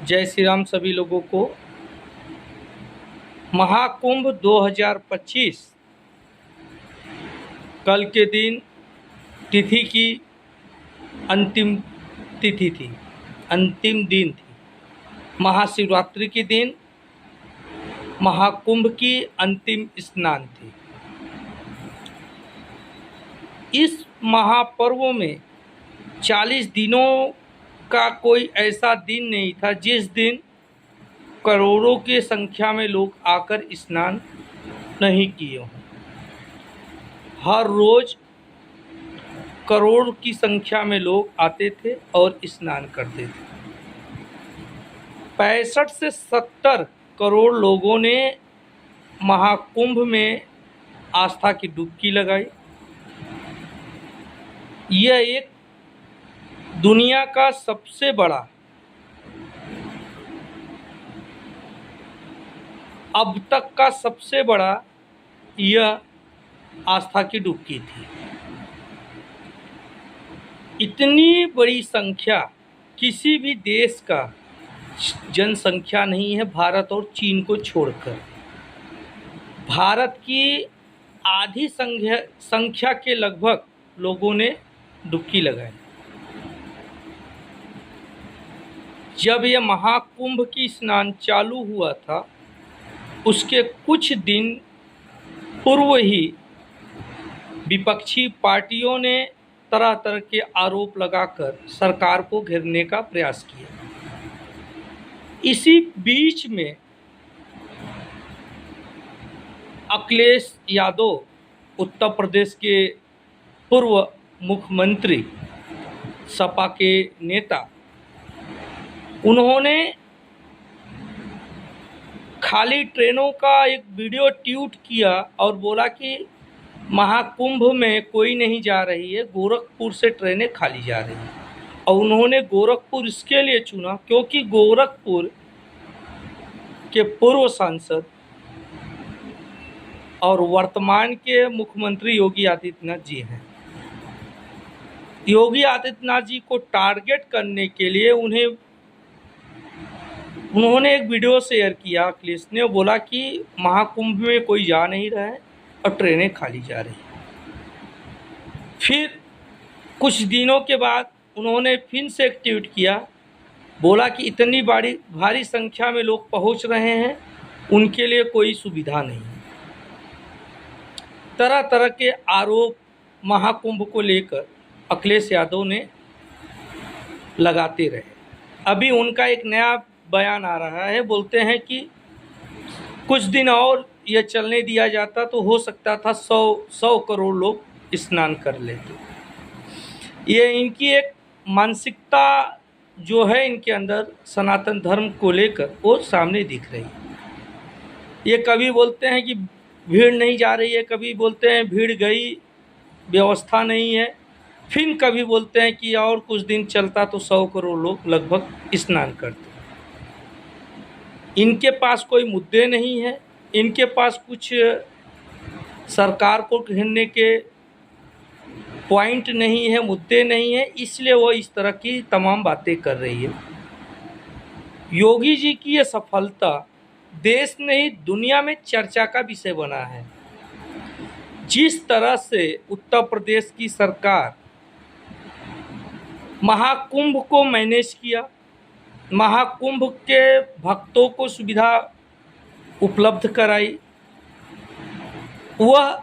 जय श्री राम सभी लोगों को। महाकुंभ 2025 कल के दिन तिथि की अंतिम तिथि थी, अंतिम दिन थी। महाशिवरात्रि के दिन महाकुंभ की अंतिम स्नान थी। इस महापर्व में 40 दिनों का कोई ऐसा दिन नहीं था जिस दिन करोड़ों की संख्या में लोग आकर स्नान नहीं किए हों। हर रोज करोड़ की संख्या में लोग आते थे और स्नान करते थे। 65 से 70 करोड़ लोगों ने महाकुंभ में आस्था की डुबकी लगाई। यह एक दुनिया का सबसे बड़ा, अब तक का सबसे बड़ा यह आस्था की डुबकी थी। इतनी बड़ी संख्या किसी भी देश का जनसंख्या नहीं है, भारत और चीन को छोड़कर। भारत की आधी संख्या के लगभग लोगों ने डुबकी लगाई। जब यह महाकुंभ की स्नान चालू हुआ था, उसके कुछ दिन पूर्व ही विपक्षी पार्टियों ने तरह तरह के आरोप लगाकर सरकार को घेरने का प्रयास किया। इसी बीच में अखिलेश यादव, उत्तर प्रदेश के पूर्व मुख्यमंत्री, सपा के नेता, उन्होंने खाली ट्रेनों का एक वीडियो ट्वीट किया और बोला कि महाकुंभ में कोई नहीं जा रही है, गोरखपुर से ट्रेनें खाली जा रही हैं। और उन्होंने गोरखपुर इसके लिए चुना क्योंकि गोरखपुर के पूर्व सांसद और वर्तमान के मुख्यमंत्री योगी आदित्यनाथ जी हैं। योगी आदित्यनाथ जी को टारगेट करने के लिए उन्होंने एक वीडियो शेयर किया। अखिलेश ने बोला कि महाकुंभ में कोई जा नहीं रहा है और ट्रेनें खाली जा रही हैं। फिर कुछ दिनों के बाद उन्होंने फिर से एक ट्वीट किया, बोला कि इतनी भारी संख्या में लोग पहुंच रहे हैं, उनके लिए कोई सुविधा नहीं है। तरह तरह के आरोप महाकुंभ को लेकर अखिलेश यादव ने लगाते रहे। अभी उनका एक नया बयान आ रहा है, बोलते हैं कि कुछ दिन और यह चलने दिया जाता तो हो सकता था 100 करोड़ लोग स्नान कर लेते। ये इनकी एक मानसिकता जो है इनके अंदर सनातन धर्म को लेकर वो सामने दिख रही है। ये कभी बोलते हैं कि भीड़ नहीं जा रही है, कभी बोलते हैं भीड़ गई, व्यवस्था नहीं है, फिर कभी बोलते हैं कि और कुछ दिन चलता तो 100 करोड़ लोग लगभग स्नान करते। इनके पास कोई मुद्दे नहीं है, इनके पास कुछ सरकार को घेरने के पॉइंट नहीं है, मुद्दे नहीं है, इसलिए वो इस तरह की तमाम बातें कर रही है। योगी जी की ये सफलता देश नहीं दुनिया में चर्चा का विषय बना है। जिस तरह से उत्तर प्रदेश की सरकार महाकुंभ को मैनेज किया, महाकुंभ के भक्तों को सुविधा उपलब्ध कराई, वह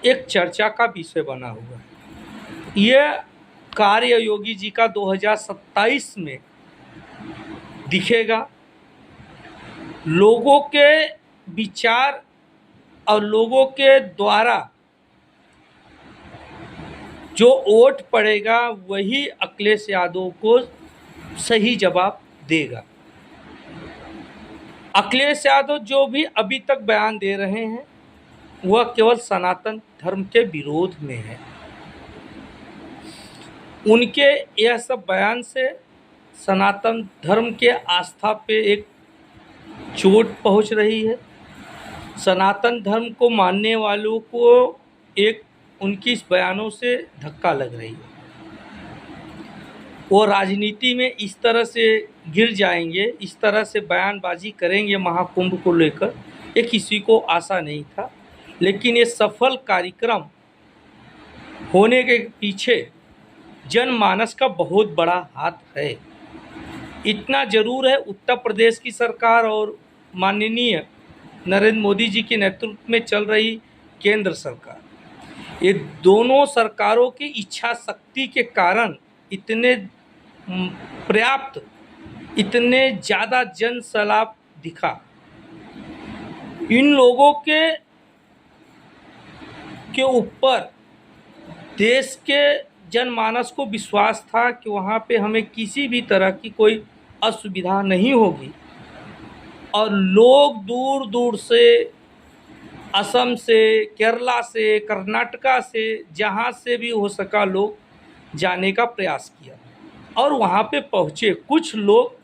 एक चर्चा का विषय बना हुआ है। यह कार्य योगी जी का 2027 में दिखेगा। लोगों के विचार और लोगों के द्वारा जो वोट पड़ेगा वही अखिलेश यादव को सही जवाब देगा। अखिलेश यादव जो भी अभी तक बयान दे रहे हैं वह केवल सनातन धर्म के विरोध में है। उनके यह सब बयान से सनातन धर्म के आस्था पे एक चोट पहुंच रही है। सनातन धर्म को मानने वालों को एक उनकी इस बयानों से धक्का लग रही है। वो राजनीति में इस तरह से गिर जाएंगे, इस तरह से बयानबाजी करेंगे महाकुंभ को लेकर, ये किसी को आशा नहीं था। लेकिन ये सफल कार्यक्रम होने के पीछे जनमानस का बहुत बड़ा हाथ है। इतना जरूर है, उत्तर प्रदेश की सरकार और माननीय नरेंद्र मोदी जी के नेतृत्व में चल रही केंद्र सरकार, ये दोनों सरकारों की इच्छा शक्ति के कारण इतने पर्याप्त, इतने ज़्यादा जन सैलाब दिखा। इन लोगों के ऊपर देश के जनमानस को विश्वास था कि वहाँ पे हमें किसी भी तरह की कोई असुविधा नहीं होगी, और लोग दूर दूर से, असम से, केरला से, कर्नाटका से, जहाँ से भी हो सका लोग जाने का प्रयास किया और वहाँ पे पहुँचे। कुछ लोग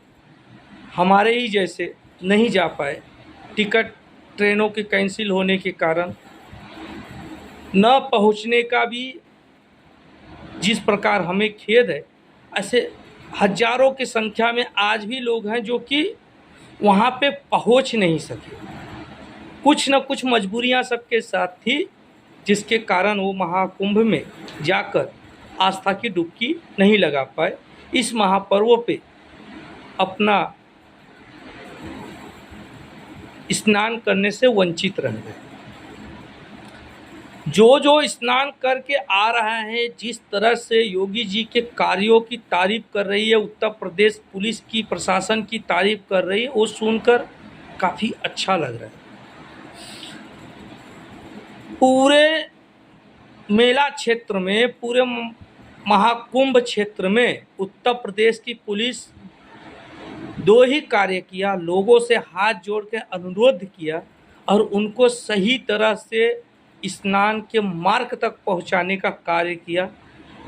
हमारे ही जैसे नहीं जा पाए, टिकट ट्रेनों के कैंसिल होने के कारण न पहुँचने का भी जिस प्रकार हमें खेद है, ऐसे हजारों की संख्या में आज भी लोग हैं जो कि वहाँ पे पहुँच नहीं सके। कुछ न कुछ मजबूरियाँ सबके साथ थी, जिसके कारण वो महाकुंभ में जाकर आस्था की डुबकी नहीं लगा पाए, इस महापर्व पे अपना स्नान करने से वंचित रह गए। जो स्नान करके आ रहा है, जिस तरह से योगी जी के कार्यों की तारीफ कर रही है, उत्तर प्रदेश पुलिस की, प्रशासन की तारीफ कर रही है, वो सुनकर काफ़ी अच्छा लग रहा है। पूरे मेला क्षेत्र में, पूरे महाकुंभ क्षेत्र में उत्तर प्रदेश की पुलिस दो ही कार्य किया, लोगों से हाथ जोड़ के अनुरोध किया और उनको सही तरह से स्नान के मार्ग तक पहुंचाने का कार्य किया।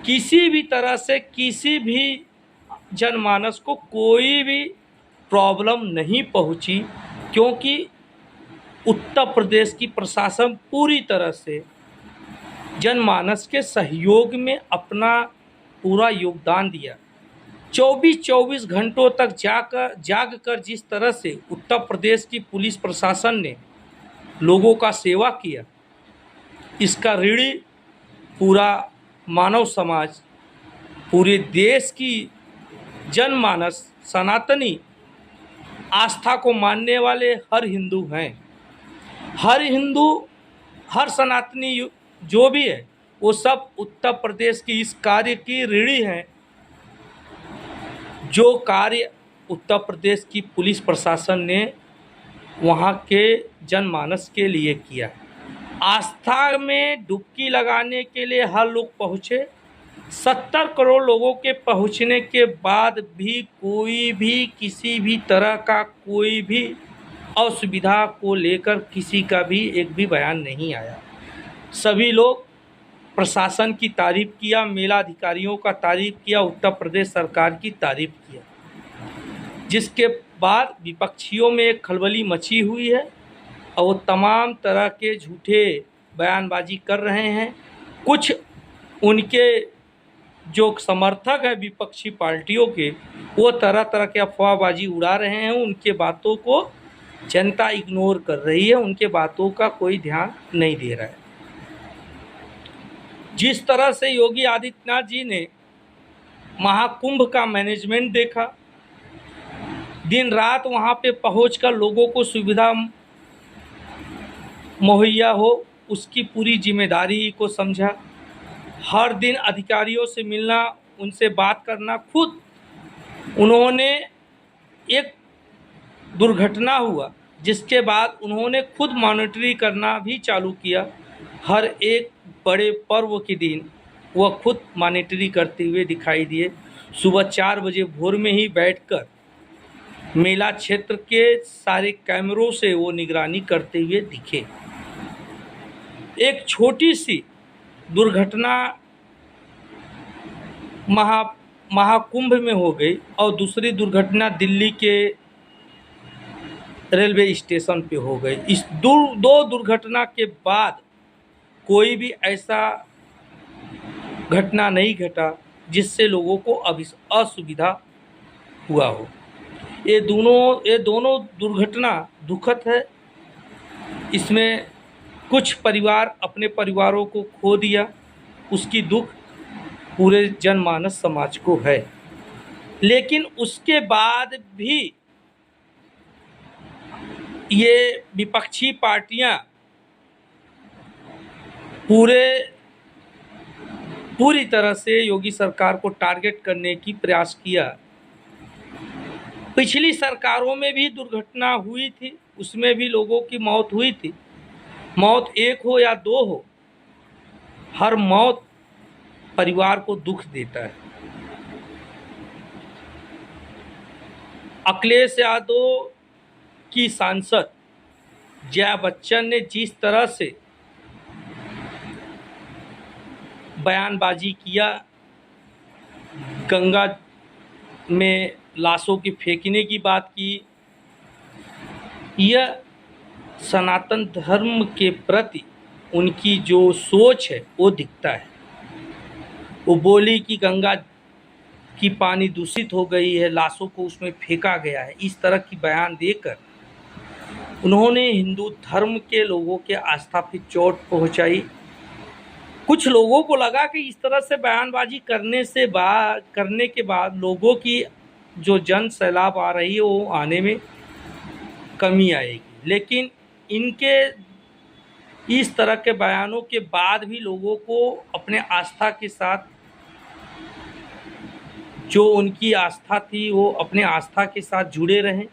किसी भी तरह से किसी भी जनमानस को कोई भी प्रॉब्लम नहीं पहुंची, क्योंकि उत्तर प्रदेश की प्रशासन पूरी तरह से जनमानस के सहयोग में अपना पूरा योगदान दिया। 24 घंटों तक जाग कर जिस तरह से उत्तर प्रदेश की पुलिस प्रशासन ने लोगों का सेवा किया, इसका ऋणी पूरा मानव समाज, पूरे देश की जनमानस, सनातनी आस्था को मानने वाले हर हिंदू हैं। हर हिंदू, हर सनातनी जो भी है, वो सब उत्तर प्रदेश की इस कार्य की ऋणी हैं, जो कार्य उत्तर प्रदेश की पुलिस प्रशासन ने वहाँ के जनमानस के लिए किया। आस्था में डुबकी लगाने के लिए हर लोग पहुँचे। 70 करोड़ लोगों के पहुँचने के बाद भी कोई भी किसी भी तरह का कोई भी असुविधा को लेकर किसी का भी एक भी बयान नहीं आया। सभी लोग प्रशासन की तारीफ किया, मेला अधिकारियों का तारीफ किया, उत्तर प्रदेश सरकार की तारीफ किया, जिसके बाद विपक्षियों में एक खलबली मची हुई है और वो तमाम तरह के झूठे बयानबाजी कर रहे हैं। कुछ उनके जो समर्थक हैं विपक्षी पार्टियों के, वो तरह तरह के अफवाहबाजी उड़ा रहे हैं। उनके बातों को जनता इग्नोर कर रही है, उनके बातों का कोई ध्यान नहीं दे रहा है। जिस तरह से योगी आदित्यनाथ जी ने महाकुंभ का मैनेजमेंट देखा, दिन रात वहाँ पे पहुंचकर लोगों को सुविधा मुहैया हो, उसकी पूरी जिम्मेदारी को समझा। हर दिन अधिकारियों से मिलना, उनसे बात करना। खुद उन्होंने, एक दुर्घटना हुआ जिसके बाद उन्होंने खुद मॉनिटरिंग करना भी चालू किया। हर एक बड़े पर्व के दिन वह खुद मॉनिटरिंग करते हुए दिखाई दिए। सुबह 4 बजे भोर में ही बैठकर मेला क्षेत्र के सारे कैमरों से वो निगरानी करते हुए दिखे। एक छोटी सी दुर्घटना महाकुंभ में हो गई और दूसरी दुर्घटना दिल्ली के रेलवे स्टेशन पे हो गई। इस दो दुर्घटना के बाद कोई भी ऐसा घटना नहीं घटा जिससे लोगों को असुविधा हुआ हो। ये दोनों दुर्घटना दुखद है। इसमें कुछ परिवार अपने परिवारों को खो दिया, उसकी दुख पूरे जनमानस समाज को है। लेकिन उसके बाद भी ये विपक्षी पार्टियां पूरी तरह से योगी सरकार को टारगेट करने की प्रयास किया। पिछली सरकारों में भी दुर्घटना हुई थी, उसमें भी लोगों की मौत हुई थी। मौत एक हो या दो हो, हर मौत परिवार को दुख देता है। अखिलेश यादव की सांसद जया बच्चन ने जिस तरह से बयानबाजी किया, गंगा में लाशों की फेंकने की बात की, यह सनातन धर्म के प्रति उनकी जो सोच है वो दिखता है। वो बोली कि गंगा की पानी दूषित हो गई है, लाशों को उसमें फेंका गया है। इस तरह की बयान देकर उन्होंने हिंदू धर्म के लोगों के आस्था पर चोट पहुंचाई। कुछ लोगों को लगा कि इस तरह से बयानबाजी करने के बाद लोगों की जो जन सैलाब आ रही है वो आने में कमी आएगी। लेकिन इनके इस तरह के बयानों के बाद भी लोगों को अपने आस्था के साथ, जो उनकी आस्था थी वो अपने आस्था के साथ जुड़े रहें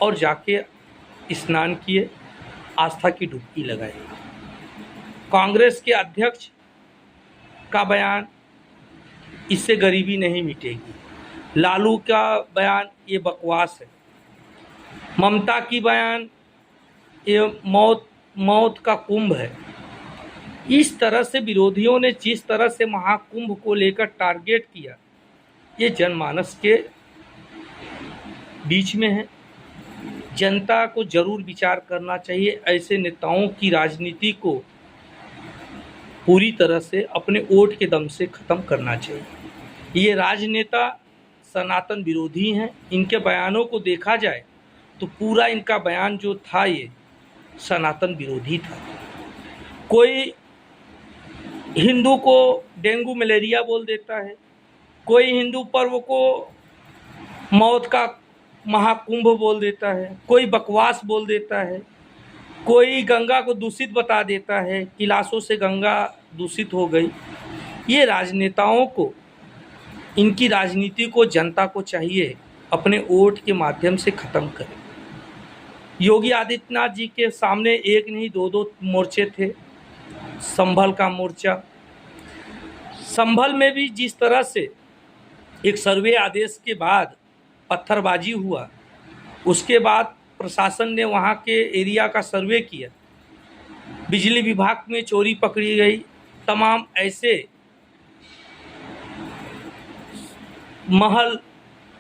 और जाके स्नान किए, आस्था की डुबकी लगाए। कांग्रेस के अध्यक्ष का बयान, इससे गरीबी नहीं मिटेगी। लालू का बयान, ये बकवास है। ममता की बयान, ये मौत का कुंभ है। इस तरह से विरोधियों ने जिस तरह से महाकुंभ को लेकर टारगेट किया, ये जनमानस के बीच में है। जनता को जरूर विचार करना चाहिए। ऐसे नेताओं की राजनीति को पूरी तरह से अपने वोट के दम से ख़त्म करना चाहिए। ये राजनेता सनातन विरोधी हैं। इनके बयानों को देखा जाए तो पूरा इनका बयान जो था ये सनातन विरोधी था। कोई हिंदू को डेंगू मलेरिया बोल देता है, कोई हिंदू पर्व को मौत का महाकुंभ बोल देता है, कोई बकवास बोल देता है, कोई गंगा को दूषित बता देता है कि लाशों से गंगा दूषित हो गई। ये राजनेताओं को, इनकी राजनीति को जनता को चाहिए अपने वोट के माध्यम से ख़त्म करें। योगी आदित्यनाथ जी के सामने एक नहीं दो मोर्चे थे। संभल का मोर्चा, संभल में भी जिस तरह से एक सर्वे आदेश के बाद पत्थरबाजी हुआ, उसके बाद प्रशासन ने वहाँ के एरिया का सर्वे किया, बिजली विभाग में चोरी पकड़ी गई, तमाम ऐसे महल,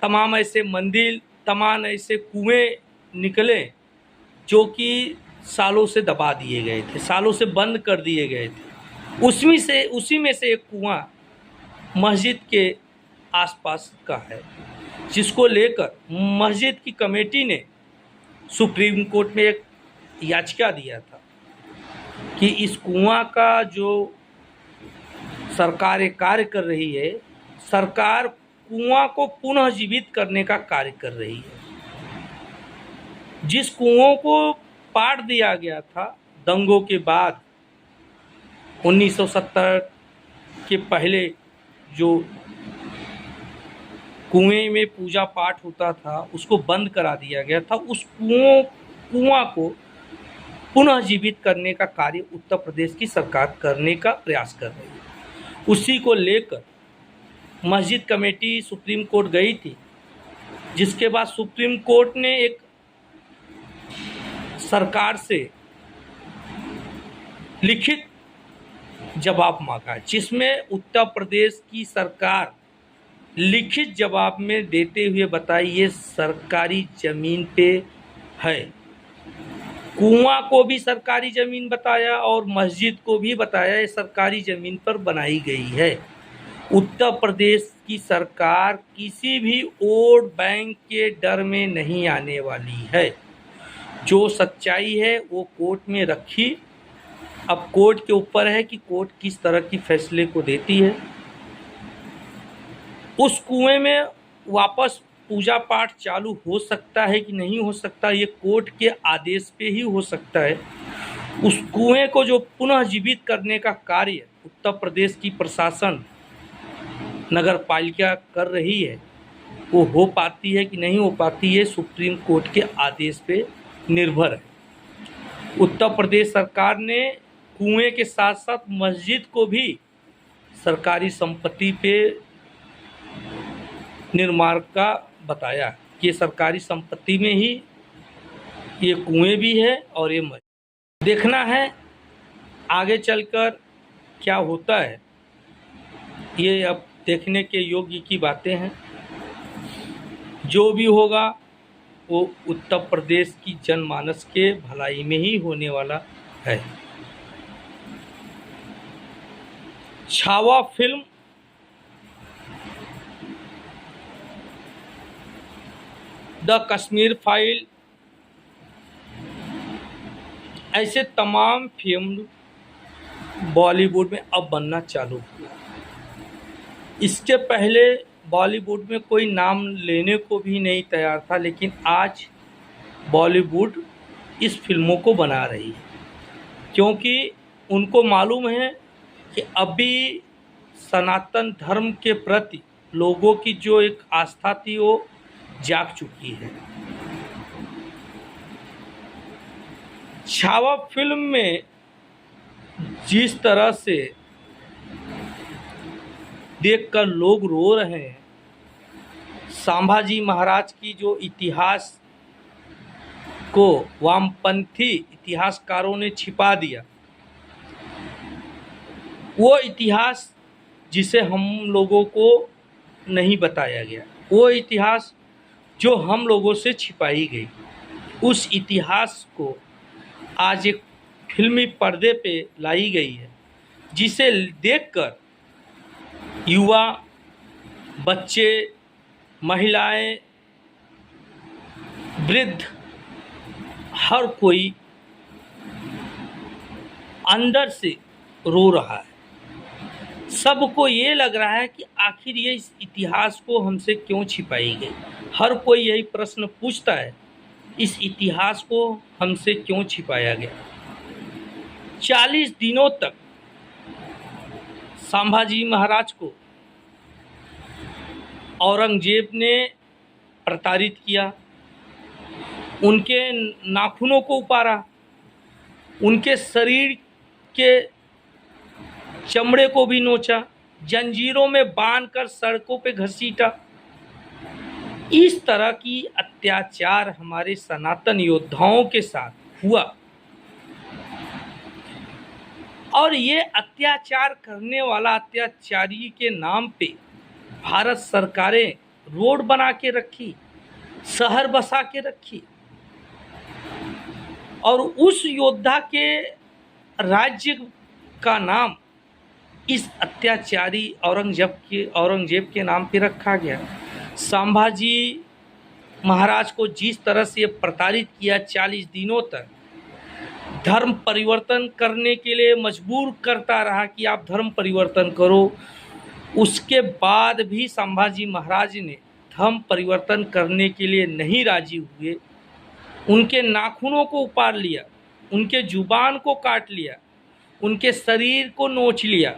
तमाम ऐसे मंदिर, तमाम ऐसे कुएं निकले जो कि सालों से दबा दिए गए थे, सालों से बंद कर दिए गए थे। उसी में से एक कुआं मस्जिद के आसपास का है, जिसको लेकर मस्जिद की कमेटी ने सुप्रीम कोर्ट में एक याचिका दिया था कि इस कुआं का जो सरकार कार्य कर रही है, सरकार कुआं को पुनः जीवित करने का कार्य कर रही है। जिस कुओं को पाट दिया गया था दंगों के बाद, 1970 के पहले जो कुएं में पूजा पाठ होता था उसको बंद करा दिया गया था। उस कुआं को पुनः जीवित करने का कार्य उत्तर प्रदेश की सरकार करने का प्रयास कर रही है। उसी को लेकर मस्जिद कमेटी सुप्रीम कोर्ट गई थी, जिसके बाद सुप्रीम कोर्ट ने एक सरकार से लिखित जवाब मांगा, जिसमें उत्तर प्रदेश की सरकार लिखित जवाब में देते हुए बताई ये सरकारी ज़मीन पे है। कुआं को भी सरकारी ज़मीन बताया और मस्जिद को भी बताया ये सरकारी ज़मीन पर बनाई गई है। उत्तर प्रदेश की सरकार किसी भी वोट बैंक के डर में नहीं आने वाली है। जो सच्चाई है वो कोर्ट में रखी। अब कोर्ट के ऊपर है कि कोर्ट किस तरह की फैसले को देती है। उस कुएं में वापस पूजा पाठ चालू हो सकता है कि नहीं हो सकता, ये कोर्ट के आदेश पे ही हो सकता है। उस कुएं को जो पुनः जीवित करने का कार्य उत्तर प्रदेश की प्रशासन नगर पालिका कर रही है, वो हो पाती है कि नहीं हो पाती है, सुप्रीम कोर्ट के आदेश पे निर्भर है। उत्तर प्रदेश सरकार ने कुएं के साथ साथ मस्जिद को भी सरकारी संपत्ति पे निर्माण का बताया कि सरकारी संपत्ति में ही ये कुएं भी है और ये मस्जिद। देखना है आगे चलकर क्या होता है, ये अब देखने के योग्य की बातें हैं। जो भी होगा वो उत्तर प्रदेश की जनमानस के भलाई में ही होने वाला है। Chhaava film the Kashmir file, ऐसे तमाम फिल्म बॉलीवुड में अब बनना चालू हुआ। इसके पहले बॉलीवुड में कोई नाम लेने को भी नहीं तैयार था, लेकिन आज बॉलीवुड इस फिल्मों को बना रही है, क्योंकि उनको मालूम है कि अभी सनातन धर्म के प्रति लोगों की जो एक आस्था थी वो जाग चुकी है। छावा फिल्म में जिस तरह से देखकर लोग रो रहे हैं, संभाजी महाराज की जो इतिहास को वामपंथी इतिहासकारों ने छिपा दिया, वो इतिहास जिसे हम लोगों को नहीं बताया गया, वो इतिहास जो हम लोगों से छिपाई गई, उस इतिहास को आज एक फिल्मी पर्दे पे लाई गई है, जिसे देखकर युवा, बच्चे, महिलाएं, वृद्ध, हर कोई अंदर से रो रहा है। सबको ये लग रहा है कि आखिर ये इस इतिहास को हमसे क्यों छिपाई गई। हर कोई यही प्रश्न पूछता है, इस इतिहास को हमसे क्यों छिपाया गया। 40 दिनों तक संभाजी महाराज को औरंगजेब ने प्रताड़ित किया, उनके नाखूनों को उपाड़ा, उनके शरीर के चमड़े को भी नोचा, जंजीरों में बांधकर सड़कों पे घसीटा। इस तरह की अत्याचार हमारे सनातन योद्धाओं के साथ हुआ, और ये अत्याचार करने वाला अत्याचारी के नाम पे भारत सरकारें रोड बना के रखी, शहर बसा के रखी, और उस योद्धा के राज्य का नाम इस अत्याचारी औरंगजेब के नाम पे रखा गया। संभाजी महाराज को जिस तरह से प्रताड़ित किया, 40 दिनों तक धर्म परिवर्तन करने के लिए मजबूर करता रहा कि आप धर्म परिवर्तन करो। उसके बाद भी संभाजी महाराज ने धर्म परिवर्तन करने के लिए नहीं राजी हुए। उनके नाखूनों को उपाड़ लिया, उनके जुबान को काट लिया, उनके शरीर को नोच लिया।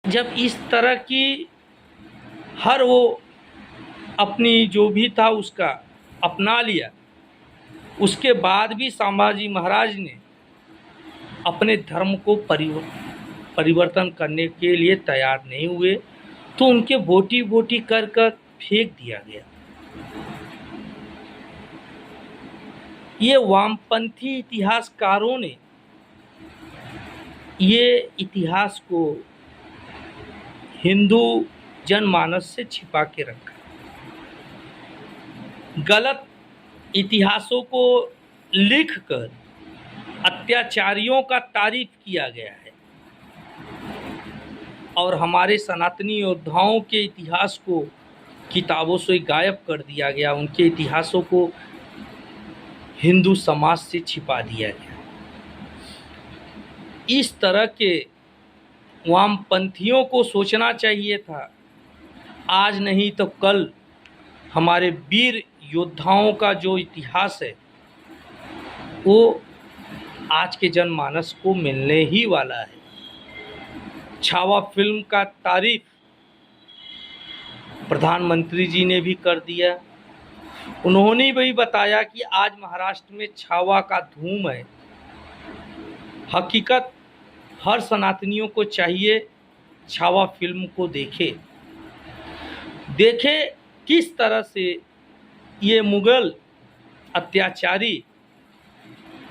जब इस तरह की हर वो अपनी जो भी था उसका अपना लिया, उसके बाद भी संभाजी महाराज ने अपने धर्म को परिवर्तन करने के लिए तैयार नहीं हुए, तो उनके बोटी बोटी कर फेंक दिया गया। ये वामपंथी इतिहासकारों ने ये इतिहास को हिंदू जनमानस से छिपा के रखा। गलत इतिहासों को लिखकर अत्याचारियों का तारीफ किया गया है। और हमारे सनातनी योद्धाओं के इतिहास को किताबों से गायब कर दिया गया, उनके इतिहासों को हिंदू समाज से छिपा दिया गया। इस तरह के वामपंथियों को सोचना चाहिए था, आज नहीं तो कल हमारे वीर योद्धाओं का जो इतिहास है वो आज के जनमानस को मिलने ही वाला है। छावा फिल्म का तारीफ प्रधानमंत्री जी ने भी कर दिया। उन्होंने भी बताया कि आज महाराष्ट्र में छावा का धूम है। हकीकत हर सनातनियों को चाहिए छावा फिल्म को देखे किस तरह से ये मुगल अत्याचारी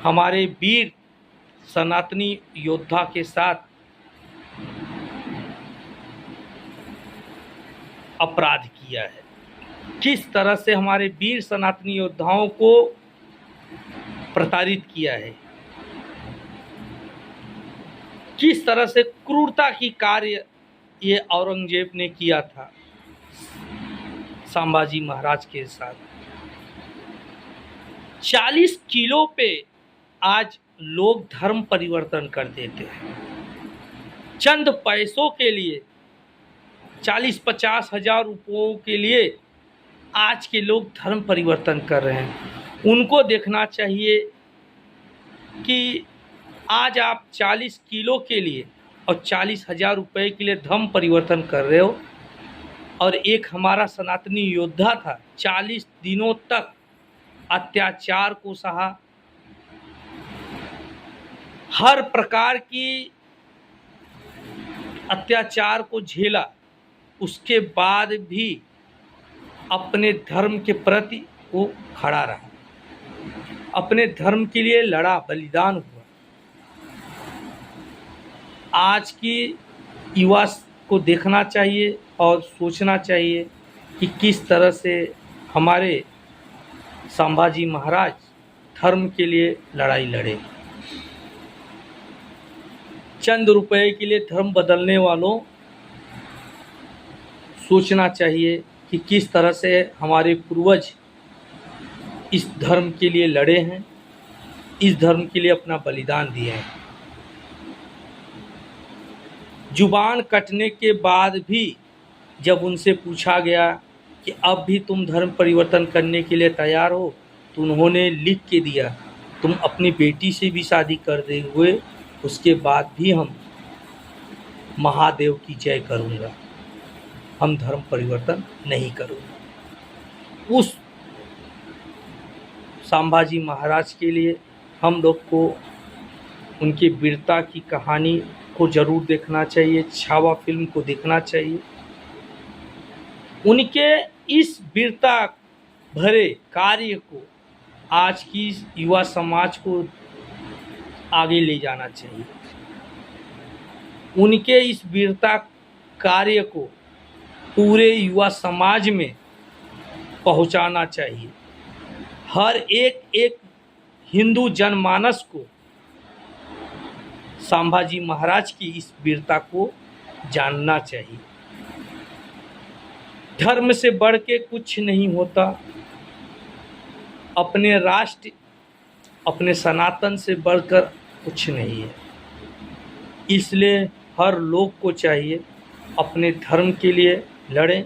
हमारे वीर सनातनी योद्धा के साथ अपराध किया है, किस तरह से हमारे वीर सनातनी योद्धाओं को प्रताड़ित किया है, किस तरह से क्रूरता की कार्य ये औरंगजेब ने किया था संभाजी महाराज के साथ। 40 किलो पे आज लोग धर्म परिवर्तन कर देते हैं। चंद पैसों के लिए 40-50 हज़ार रुपयों के लिए आज के लोग धर्म परिवर्तन कर रहे हैं। उनको देखना चाहिए कि आज आप 40 किलो के लिए और 40,000 रुपये के लिए धर्म परिवर्तन कर रहे हो, और एक हमारा सनातनी योद्धा था 40 दिनों तक अत्याचार को सहा, हर प्रकार की अत्याचार को झेला, उसके बाद भी अपने धर्म के प्रति वो खड़ा रहा, अपने धर्म के लिए लड़ा, बलिदान हुआ। आज की युवा को देखना चाहिए और सोचना चाहिए कि किस तरह से हमारे संभाजी महाराज धर्म के लिए लड़ाई लड़े। चंद रुपए के लिए धर्म बदलने वालों सोचना चाहिए कि किस तरह से हमारे पूर्वज इस धर्म के लिए लड़े हैं, इस धर्म के लिए अपना बलिदान दिए हैं। जुबान कटने के बाद भी जब उनसे पूछा गया कि अब भी तुम धर्म परिवर्तन करने के लिए तैयार हो, तो उन्होंने लिख के दिया, तुम अपनी बेटी से भी शादी कर दे हुए, उसके बाद भी हम महादेव की जय करूँगा, हम धर्म परिवर्तन नहीं करूँगा। उस संभाजी महाराज के लिए हम लोग को उनकी वीरता की कहानी को ज़रूर देखना चाहिए, छावा फिल्म को देखना चाहिए। उनके इस वीरता भरे कार्य को आज की युवा समाज को आगे ले जाना चाहिए। उनके इस वीरता कार्य को पूरे युवा समाज में पहुंचाना चाहिए। हर एक हिंदू जनमानस को संभाजी महाराज की इस वीरता को जानना चाहिए। धर्म से बढ़ के कुछ नहीं होता, अपने राष्ट्र, अपने सनातन से बढ़कर कुछ नहीं है। इसलिए हर लोग को चाहिए अपने धर्म के लिए लड़ें,